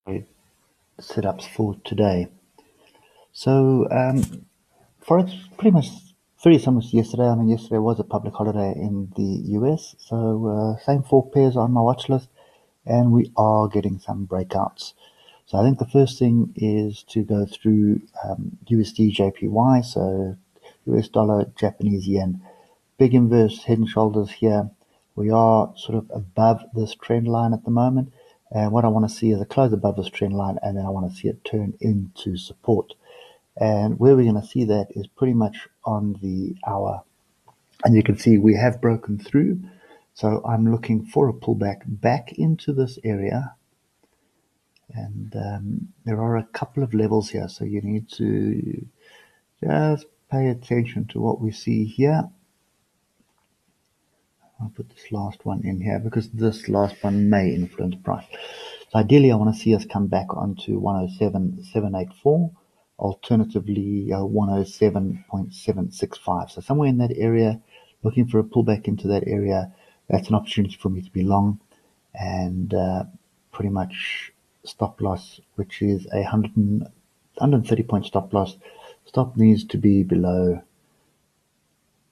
setups for today. So, Forex pretty much very similar to yesterday. I mean, yesterday was a public holiday in the US, so same four pairs on my watch list, and we are getting some breakouts. So I think the first thing is to go through USD JPY, so US dollar, Japanese yen. Big inverse head and shoulders here. We are sort of above this trend line at the moment. And what I want to see is a close above this trend line, and then I want to see it turn into support. And where we're going to see that is pretty much on the hour. And you can see we have broken through. So I'm looking for a pullback back into this area. And there are a couple of levels here. So you need to just pay attention to what we see here. I'll put this last one in here because this last one may influence price. So ideally, I want to see us come back onto 107.784, alternatively 107.765. So somewhere in that area, looking for a pullback into that area, that's an opportunity for me to be long, and pretty much stop loss, which is a 130 point stop loss. Stop needs to be below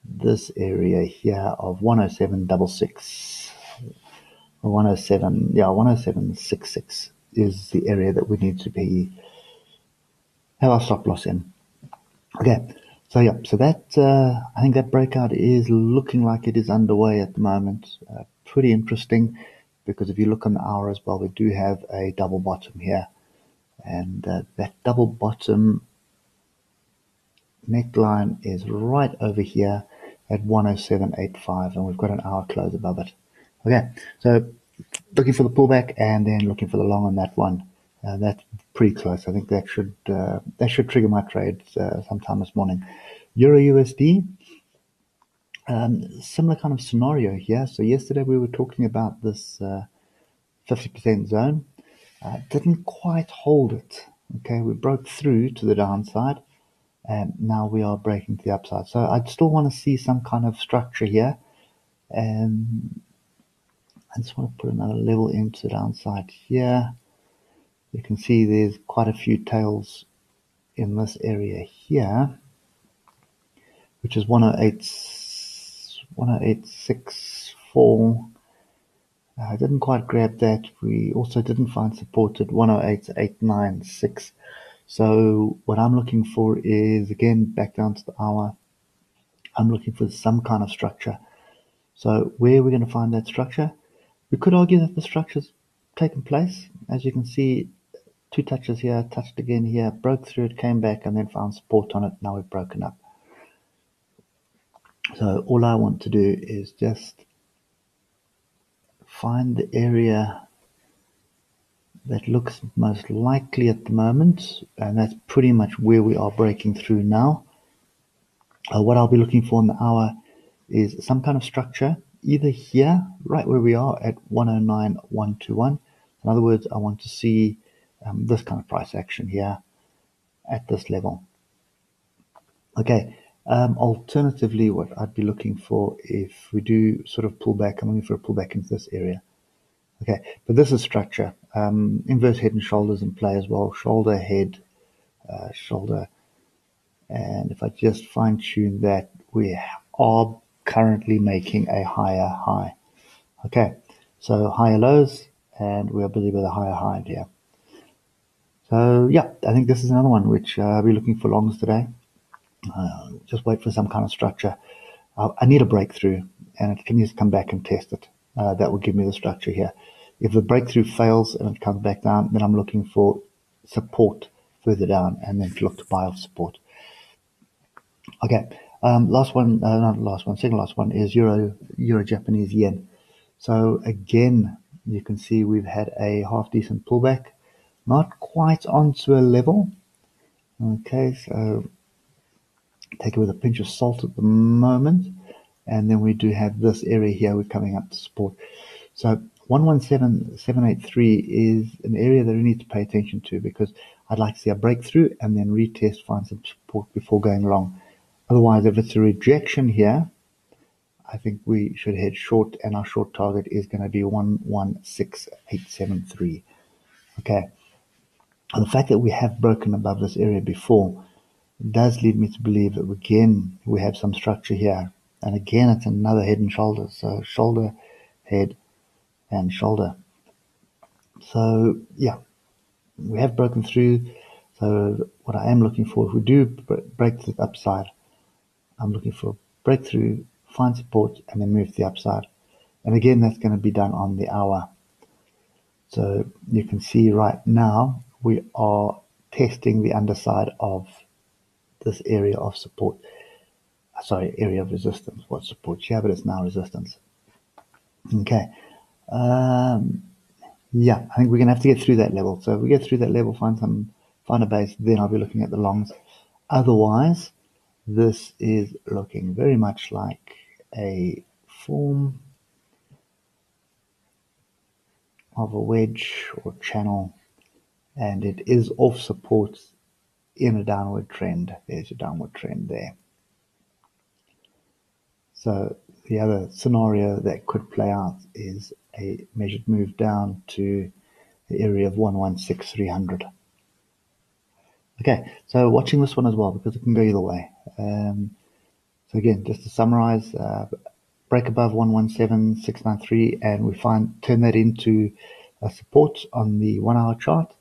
this area here of 107.66 or 107.66 is the area that we need to have our stop loss in. Okay, so yeah, so that I think that breakout is looking like it is underway at the moment. Pretty interesting because if you look on the hour as well, we do have a double bottom here, and that double bottom neckline is right over here at 107.85, and we've got an hour close above it. Okay, so looking for the pullback and then looking for the long on that one. That's pretty close. I think that should trigger my trade sometime this morning. Euro USD, similar kind of scenario here. So yesterday we were talking about this 50% zone. Didn't quite hold it. Okay, we broke through to the downside, and now we are breaking to the upside. So I'd still want to see some kind of structure here, and I just want to put another level into the downside here. You can see there's quite a few tails in this area here, which is 108.64. I didn't quite grab that. We also didn't find support at 108.896. So what I'm looking for is, again, back down to the hour, I'm looking for some kind of structure. So where are we going to find that structure? We could argue that the structure's taken place. As you can see, two touches here, touched again here, broke through it, came back, and then found support on it. Now we've broken up. So all I want to do is just find the area that looks most likely at the moment, and that's pretty much where we are breaking through now. What I'll be looking for in the hour is some kind of structure, either here, right where we are at 109.121. In other words, I want to see this kind of price action here at this level. Okay. Alternatively, what I'd be looking for, if we do sort of pull back, I'm looking for a pullback into this area. Okay, but this is structure. Inverse head and shoulders in play as well. Shoulder, head, shoulder. And if I just fine tune that, we are currently making a higher high. Okay, so higher lows, and we are busy with a higher high here. So yeah, I think this is another one which I'll be looking for longs today. Just wait for some kind of structure. I need a breakthrough, and it can just come back and test it. That will give me the structure here. If the breakthrough fails and it comes back down, then I'm looking for support further down, and then to look to buy off support. Okay, last one, not last one, second last one is Euro Japanese yen. So again, you can see we've had a half decent pullback, not quite onto a level. Okay, so take it with a pinch of salt at the moment. And then we do have this area here, we're coming up to support. So 117.783 is an area that we need to pay attention to, because I'd like to see a breakthrough and then retest, find some support before going long. Otherwise, if it's a rejection here, I think we should head short, and our short target is going to be 116.873. Okay, And the fact that we have broken above this area before does lead me to believe that again we have some structure here. And again, it's another head and shoulders. So shoulder, head, and shoulder. So yeah, we have broken through. So what I am looking for, if we do break to the upside, I'm looking for a breakthrough, find support, and then move to the upside. And again, that's going to be done on the hour. So you can see right now we are testing the underside of this area of support. Sorry, area of resistance. What support? Yeah, but it's now resistance. Okay. Yeah, I think we're going to have to get through that level. So if we get through that level, find a base, then I'll be looking at the longs. Otherwise, this is looking very much like a form of a wedge or channel, and it is off support in a downward trend. There's your downward trend there. So the other scenario that could play out is a measured move down to the area of 116,300. Okay, so watching this one as well because it can go either way. So again, just to summarize, break above 117,693, and we turn that into a support on the 1 hour chart.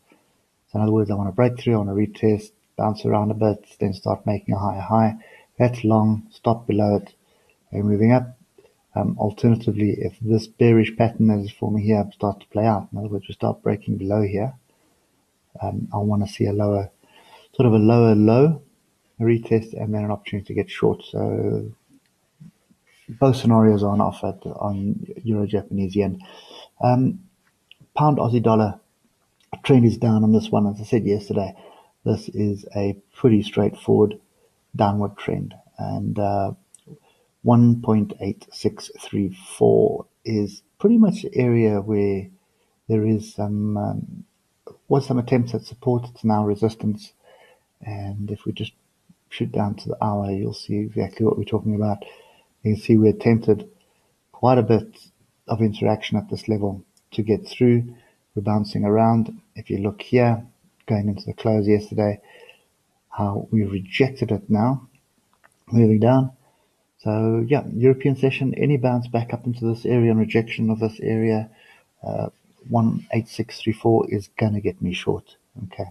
So in other words, I want to break through, I want to retest, bounce around a bit, then start making a higher high. That's long, stop below it, and moving up. Alternatively, if this bearish pattern that is forming here starts to play out, in other words, we start breaking below here, I want to see a lower low, a retest, and then an opportunity to get short. So both scenarios are on offer on Euro Japanese yen. Pound Aussie dollar trend is down on this one. As I said yesterday, this is a pretty straightforward downward trend, and 1.8634 is pretty much the area where there is some attempts at support. It's now resistance, and if we just shoot down to the hour, you'll see exactly what we're talking about. You can see we attempted quite a bit of interaction at this level to get through. We're bouncing around. If you look here, going into the close yesterday, how we rejected it now, moving down. So yeah, European session, any bounce back up into this area and rejection of this area, 18634 is going to get me short. Okay.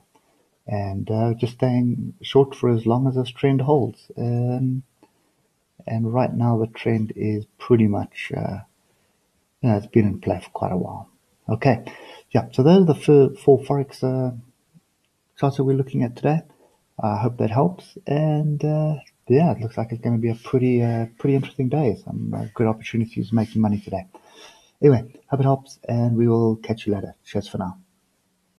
And just staying short for as long as this trend holds. And right now the trend is pretty much, it's been in play for quite a while. Okay. Yeah. So those are the four Forex charts that we're looking at today. I hope that helps. And yeah, it looks like it's going to be a pretty interesting day. Some good opportunities making money today. Anyway, hope it helps, and we will catch you later. Cheers for now.